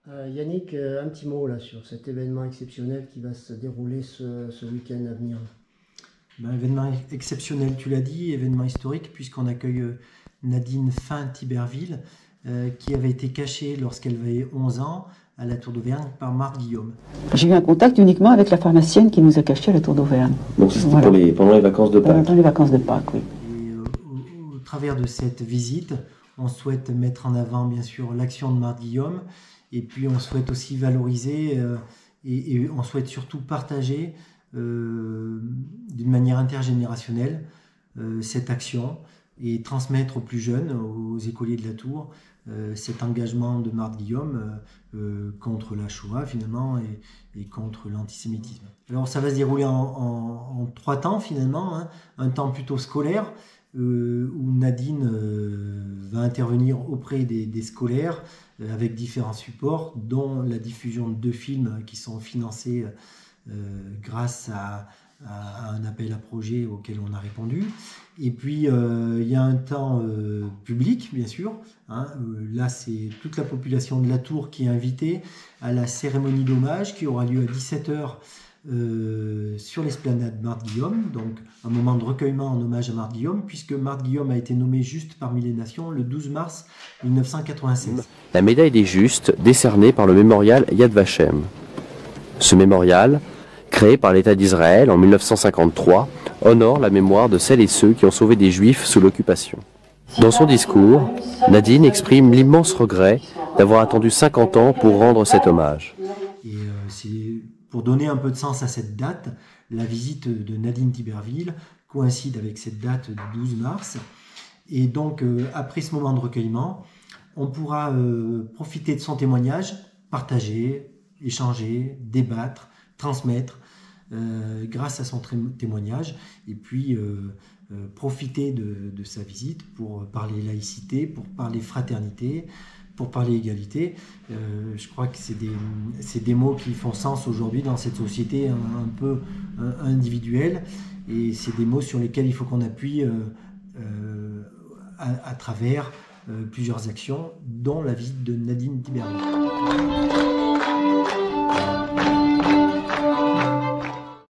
Yannick, un petit mot là sur cet événement exceptionnel qui va se dérouler ce week-end à venir. Événement exceptionnel, tu l'as dit, événement historique puisqu'on accueille Nadine Fin-Tiberville qui avait été cachée lorsqu'elle avait 11 ans à la Tour d'Auvergne par Marthe Guillaume. J'ai eu un contact uniquement avec la pharmacienne qui nous a cachés à la Tour d'Auvergne. Donc c'était voilà. Pendant les vacances de Pâques. Pendant les vacances de Pâques, oui. Et au travers de cette visite, on souhaite mettre en avant bien sûr l'action de Marthe Guillaume et puis on souhaite aussi valoriser et on souhaite surtout partager d'une manière intergénérationnelle cette action et transmettre aux plus jeunes, aux écoliers de la Tour, cet engagement de Marthe Guillaume contre la Shoah finalement et contre l'antisémitisme. Alors ça va se dérouler en 3 temps finalement, hein. Un temps plutôt scolaire où Nadine va intervenir auprès des scolaires avec différents supports, dont la diffusion de 2 films qui sont financés grâce à un appel à projet auquel on a répondu. Et puis il y a un temps public bien sûr, hein. Là c'est toute la population de la Tour qui est invitée à la cérémonie d'hommage qui aura lieu à 17h sur l'esplanade Marthe Guillaume, donc un moment de recueillement en hommage à Marthe Guillaume, puisque Marthe Guillaume a été nommée juste parmi les nations le 12 mars 1996. La médaille des justes décernée par le mémorial Yad Vashem. Ce mémorial, créé par l'État d'Israël en 1953, honore la mémoire de celles et ceux qui ont sauvé des Juifs sous l'occupation. Dans son discours, Nadine exprime l'immense regret d'avoir attendu 50 ans pour rendre cet hommage. Et c'est pour donner un peu de sens à cette date, la visite de Nadine Tiberville coïncide avec cette date du 12 mars. Et donc, après ce moment de recueillement, on pourra profiter de son témoignage, partager, échanger, débattre, transmettre grâce à son témoignage et puis profiter de sa visite pour parler laïcité, pour parler fraternité, pour parler égalité. Je crois que c'est des mots qui font sens aujourd'hui dans cette société un peu individuelle et c'est des mots sur lesquels il faut qu'on appuie à travers plusieurs actions, dont la visite de Nadine Tiberville.